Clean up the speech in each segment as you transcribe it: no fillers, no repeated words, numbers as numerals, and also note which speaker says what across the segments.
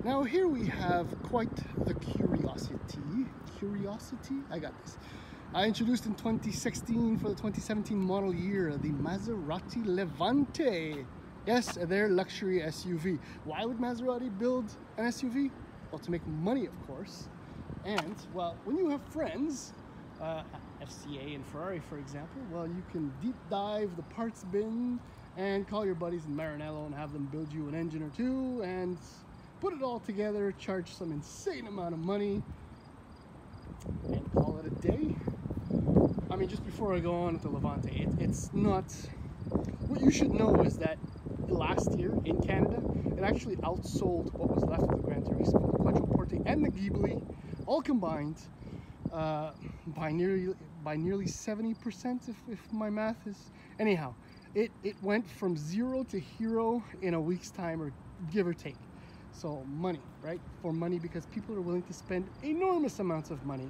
Speaker 1: Now here we have quite the curiosity. I got this. I introduced in 2016 for the 2017 model year, the Maserati Levante. Yes, their luxury SUV. Why would Maserati build an SUV? Well, to make money, of course. And, well, when you have friends, FCA and Ferrari, for example, well, you can deep dive the parts bin and call your buddies in Maranello and have them build you an engine or two and put it all together, charge some insane amount of money, and call it a day. I mean, just before I go on with the Levante, it's not... What you should know is that last year in Canada, it actually outsold what was left of the Gran Turismo, the Quattroporte, and the Ghibli, all combined, by nearly 70%, if my math is... Anyhow, it went from 0 to hero in a week's time, or give or take. So money, right? For money, because people are willing to spend enormous amounts of money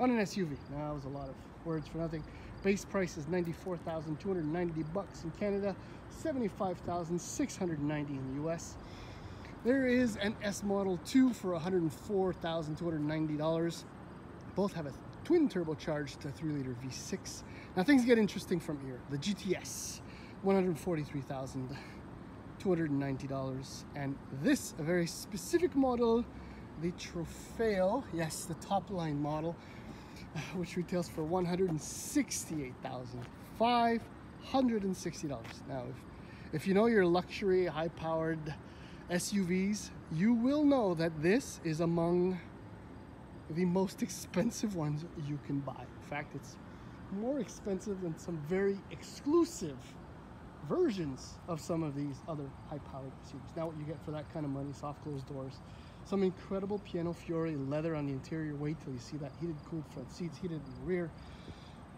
Speaker 1: on an SUV. Now, that was a lot of words for nothing. Base price is $94,290 in Canada, $75,690 in the US. There is an S Model 2 for $104,290. Both have a twin turbocharged 3-liter V6. Now things get interesting from here. The GTS, $143,290, and this, a very specific model, the Trofeo, yes, the top line model, which retails for $168,560. Now, if you know your luxury, high-powered SUVs, you will know that this is among the most expensive ones you can buy. In fact, it's more expensive than some very exclusive versions of some of these other high-powered SUVs. Now, what you get for that kind of money: soft closed doors, some incredible Piano Fiore leather on the interior. Wait till you see that. Heated, cooled front seats, heated in the rear.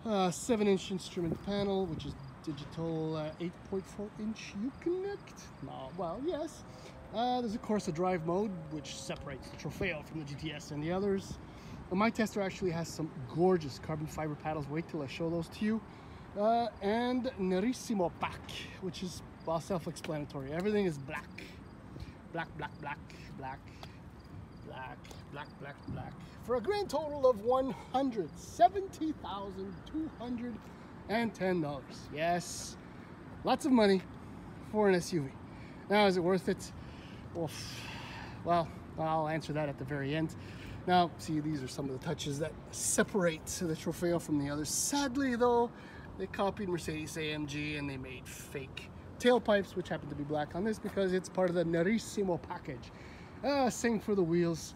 Speaker 1: 7-inch instrument panel, which is digital. 8.4-inch Uconnect. No, well, yes. There's of course a drive mode, which separates the Trofeo from the GTS and the others. My tester actually has some gorgeous carbon fiber paddles. Wait till I show those to you. And Nerissimo pack, which is, well, self-explanatory. Everything is black. Black, black, black, black, black, black, black, black. For a grand total of $170,210. Yes, lots of money for an SUV. Now, is it worth it? Well, I'll answer that at the very end. Now, see, these are some of the touches that separate the Trofeo from the others. Sadly, though, they copied Mercedes-AMG and they made fake tailpipes, which happen to be black on this because it's part of the Nerissimo package. Same for the wheels.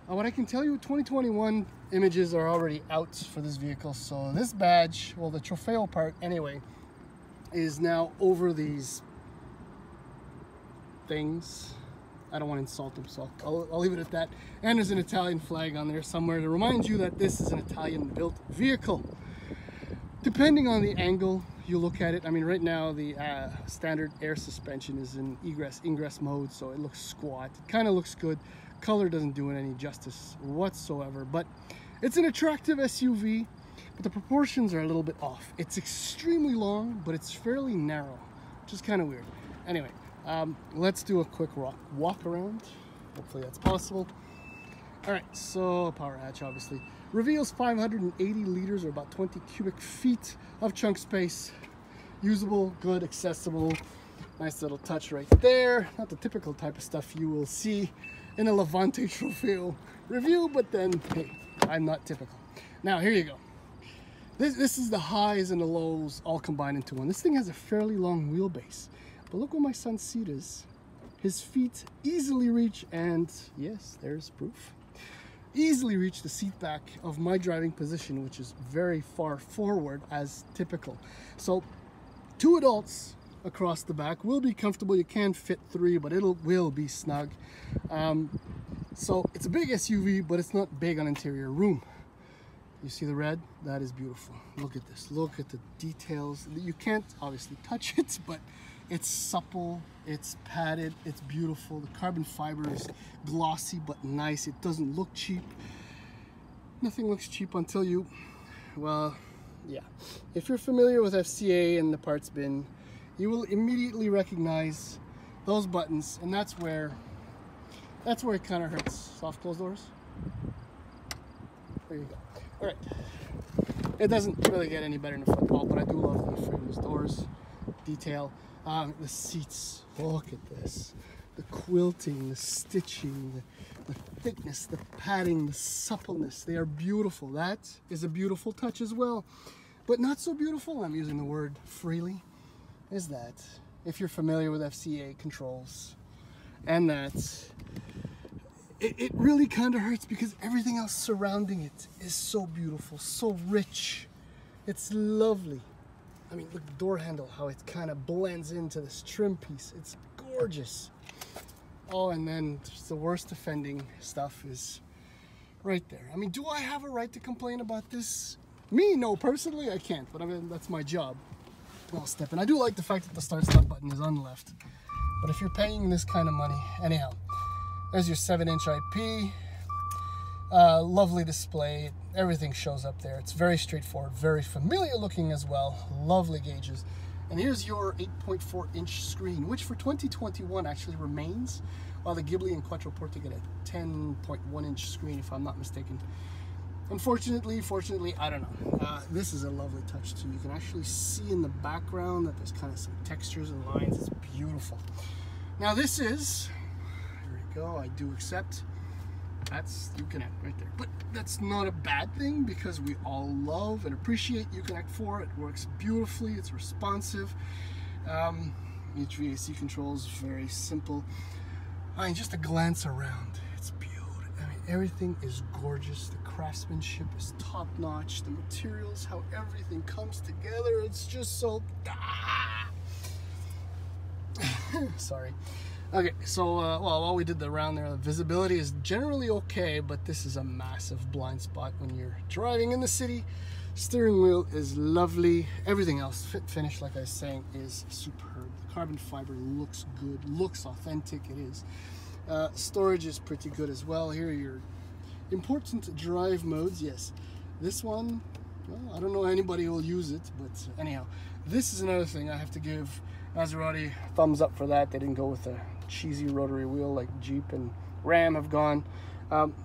Speaker 1: What I can tell you, 2021 images are already out for this vehicle, so this badge, well, the Trofeo part anyway, is now over these things. I don't want to insult them, so I'll leave it at that. And there's an Italian flag on there somewhere to remind you that this is an Italian-built vehicle. Depending on the angle you look at it, I mean, right now the standard air suspension is in ingress mode, so it looks squat. It kind of looks good. Color doesn't do it any justice whatsoever, but it's an attractive SUV, but the proportions are a little bit off. It's extremely long, but it's fairly narrow, which is kind of weird. Anyway, let's do a quick walk around. Hopefully that's possible. All right, so power hatch obviously reveals 580 liters, or about 20 cubic feet of trunk space. Usable, good, accessible. Nice little touch right there. Not the typical type of stuff you will see in a Levante Trofeo review, but then, hey, I'm not typical. Now, here you go. This is the highs and the lows all combined into one. This thing has a fairly long wheelbase. But look where my son's seat is. His feet easily reach, and yes, there's proof, easily reach the seat back of my driving position, which is very far forward as typical. So 2 adults across the back will be comfortable. You can fit 3, but will be snug. So it's a big SUV, but it's not big on interior room. You see the red? That is beautiful. Look at this. Look at the details. You can't obviously touch it, but it's supple, it's padded, it's beautiful. The carbon fiber is glossy but nice. It doesn't look cheap. Nothing looks cheap until you, well, yeah. If you're familiar with FCA and the parts bin, you will immediately recognize those buttons, and that's where That's where it kind of hurts. Soft closed doors. There you go. All right. It doesn't really get any better in the football, but I do love the frameless doors detail. The seats. Look at this. The quilting, the stitching, the thickness, the padding, the suppleness. They are beautiful. That is a beautiful touch as well. But not so beautiful, I'm using the word freely, is that if you're familiar with FCA controls, and that it really kind of hurts because everything else surrounding it is so beautiful, so rich. It's lovely. I mean, look, the door handle, how it kind of blends into this trim piece. It's gorgeous. Oh, and then just the worst offending stuff is right there. I mean, do I have a right to complain about this? Me, no, personally, I can't, but I mean, that's my job. I'll step in. I do like the fact that the start-stop button is on the left, but if you're paying this kind of money, anyhow, there's your 7-inch IP. Lovely display. Everything shows up there. It's very straightforward, very familiar looking as well. Lovely gauges. And here's your 8.4-inch screen, which for 2021 actually remains, while the Ghibli and Quattroporte get a 10.1-inch screen, if I'm not mistaken. Unfortunately, fortunately, I don't know. This is a lovely touch too. You can actually see in the background that there's kind of some textures and lines. It's beautiful. Now this is, here we go, I do accept. That's Uconnect right there. But that's not a bad thing because we all love and appreciate Uconnect 4. It works beautifully, it's responsive. HVAC controls, very simple. I mean, just a glance around, it's beautiful. I mean, everything is gorgeous. The craftsmanship is top-notch. The materials, how everything comes together, it's just so... Sorry. Okay, so well, while we did the round there, the visibility is generally okay, but this is a massive blind spot when you're driving in the city. Steering wheel is lovely. Everything else, fit finish, like I was saying, is superb. The carbon fiber looks good, looks authentic, it is. Storage is pretty good as well. Here are your important drive modes. Yes, this one, well, I don't know anybody who will use it, but anyhow, this is another thing I have to give Maserati thumbs up for that. They didn't go with a cheesy rotary wheel like Jeep and Ram have gone.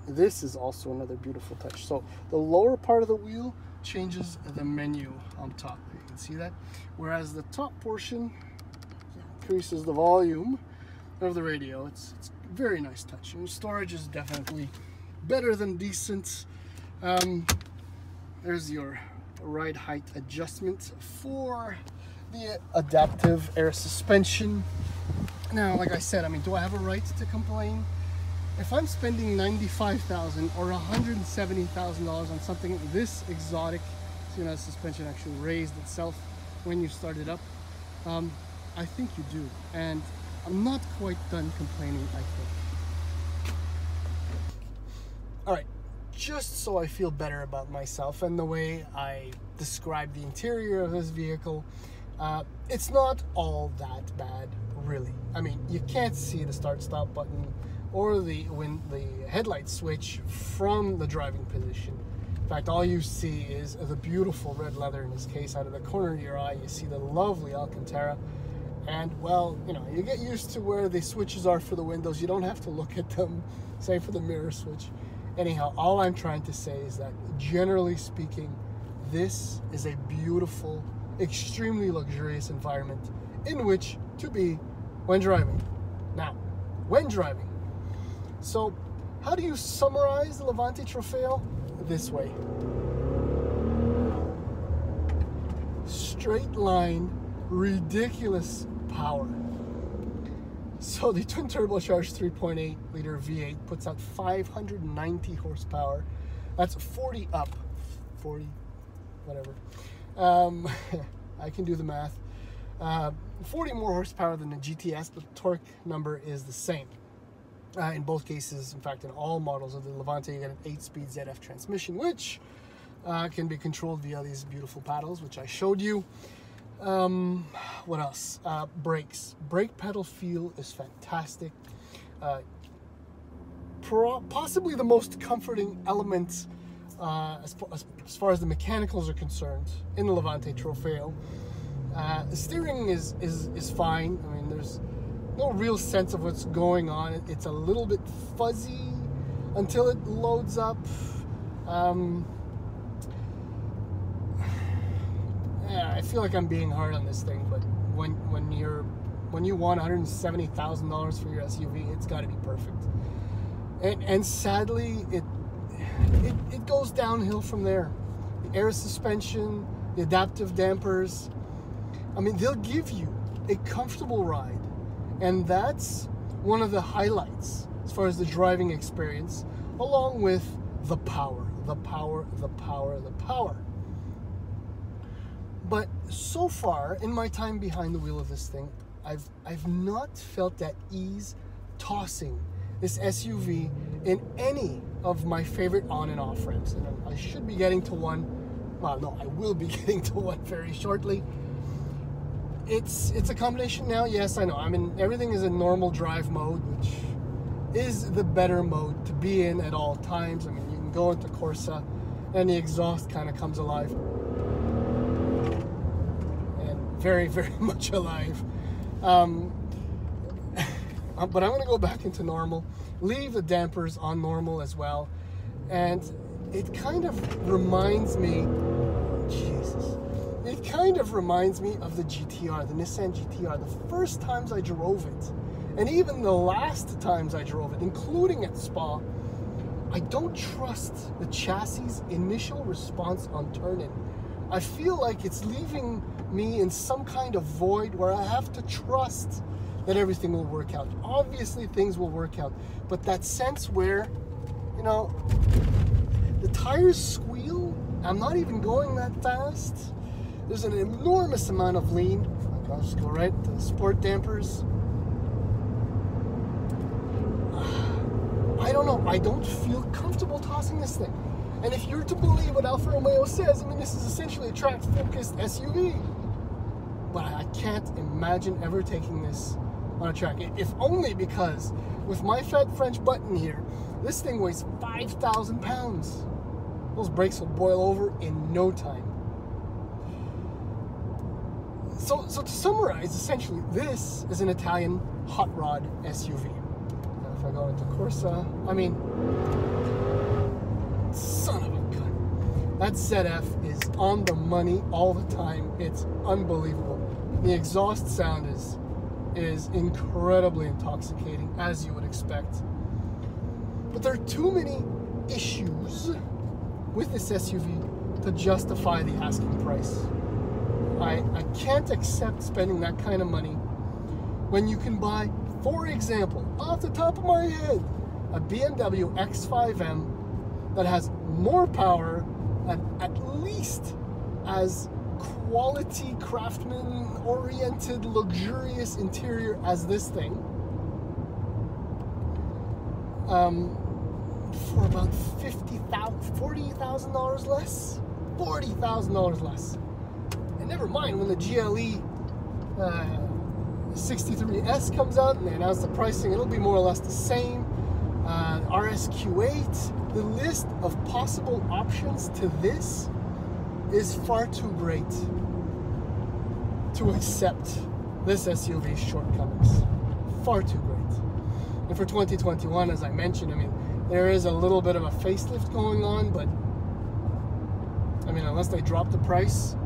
Speaker 1: This is also another beautiful touch. So the lower part of the wheel changes the menu on top. You can see that. Whereas the top portion increases the volume of the radio. It's a very nice touch. And storage is definitely better than decent. There's your ride height adjustment for the adaptive air suspension. Now, like I said, I mean, do I have a right to complain? If I'm spending $95,000 or $170,000 on something this exotic, so, you know, the suspension actually raised itself when you start it up, I think you do. And I'm not quite done complaining, I think. All right, just so I feel better about myself and the way I describe the interior of this vehicle, it's not all that bad, really. I mean, you can't see the start-stop button or the headlight switch from the driving position. In fact, all you see is the beautiful red leather in this case. Out of the corner of your eye, you see the lovely Alcantara. And, well, you know, you get used to where the switches are for the windows. You don't have to look at them, same for the mirror switch. Anyhow, all I'm trying to say is that, generally speaking, this is a beautiful, extremely luxurious environment in which to be when driving. Now, when driving. So, how do you summarize the Levante Trofeo? This way. Straight line, ridiculous power. So the twin turbocharged 3.8 liter V8 puts out 590 horsepower. That's 40 up, 40, whatever. I can do the math. 40 more horsepower than the GTS, but the torque number is the same. In both cases, in fact, in all models of the Levante, you get an 8-speed ZF transmission, which can be controlled via these beautiful paddles, which I showed you. What else? Brakes. Brake pedal feel is fantastic. Possibly the most comforting element as far as the mechanicals are concerned in the Levante Trofeo. The steering is fine. I mean, there's no real sense of what's going on. It's a little bit fuzzy until it loads up. Yeah, I feel like I'm being hard on this thing, but when you want $170,000 for your SUV, it's got to be perfect. And sadly, it goes downhill from there. The air suspension, the adaptive dampers. I mean, they'll give you a comfortable ride, and that's one of the highlights as far as the driving experience, along with the power. But so far, in my time behind the wheel of this thing, I've not felt that ease tossing this SUV in any of my favorite on and off ramps. And I should be getting to one. Well, no, I will be getting to one very shortly. It's a combination now. Yes, I know. I mean, everything is in normal drive mode, which is the better mode to be in at all times. I mean, you can go into Corsa and the exhaust kind of comes alive. And very, very much alive. But I'm going to go back into normal, leave the dampers on normal as well. And it kind of reminds me, it kind of reminds me of the GTR, the Nissan GTR, the first times I drove it. And even the last times I drove it, including at Spa, I don't trust the chassis' initial response on turn-in. I feel like it's leaving me in some kind of void where I have to trust that everything will work out. Obviously, things will work out, but that sense where, you know, the tires squeal, I'm not even going that fast. There's an enormous amount of lean. I'll just go right to the sport dampers. I don't know. I don't feel comfortable tossing this thing. And if you're to believe what Alfa Romeo says, I mean, this is essentially a track-focused SUV. But I can't imagine ever taking this on a track. If only because with my fat French button here, this thing weighs 5,000 pounds. Those brakes will boil over in no time. So to summarize, essentially, this is an Italian hot rod SUV. Now if I go into Corsa, I mean, son of a gun. That ZF is on the money all the time. It's unbelievable. The exhaust sound is incredibly intoxicating, as you would expect. But there are too many issues with this SUV to justify the asking price. I can't accept spending that kind of money when you can buy, for example, off the top of my head, a BMW X5M that has more power and at least as quality, craftsman-oriented, luxurious interior as this thing, for about $40,000 less, $40,000 less. And never mind when the GLE 63S comes out and they announce the pricing, it'll be more or less the same. RSQ8, the list of possible options to this is far too great to accept this SUV's shortcomings. Far too great. And for 2021, as I mentioned, I mean, there is a little bit of a facelift going on, but I mean, unless they drop the price,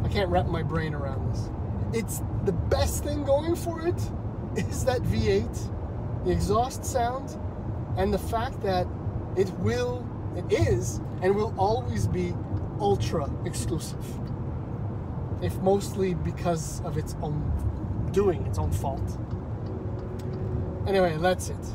Speaker 1: I can't wrap my brain around this. It's the best thing going for it is that V8, the exhaust sound, and the fact that it is and will always be ultra exclusive, if mostly because of its own doing, its own fault. Anyway, that's it.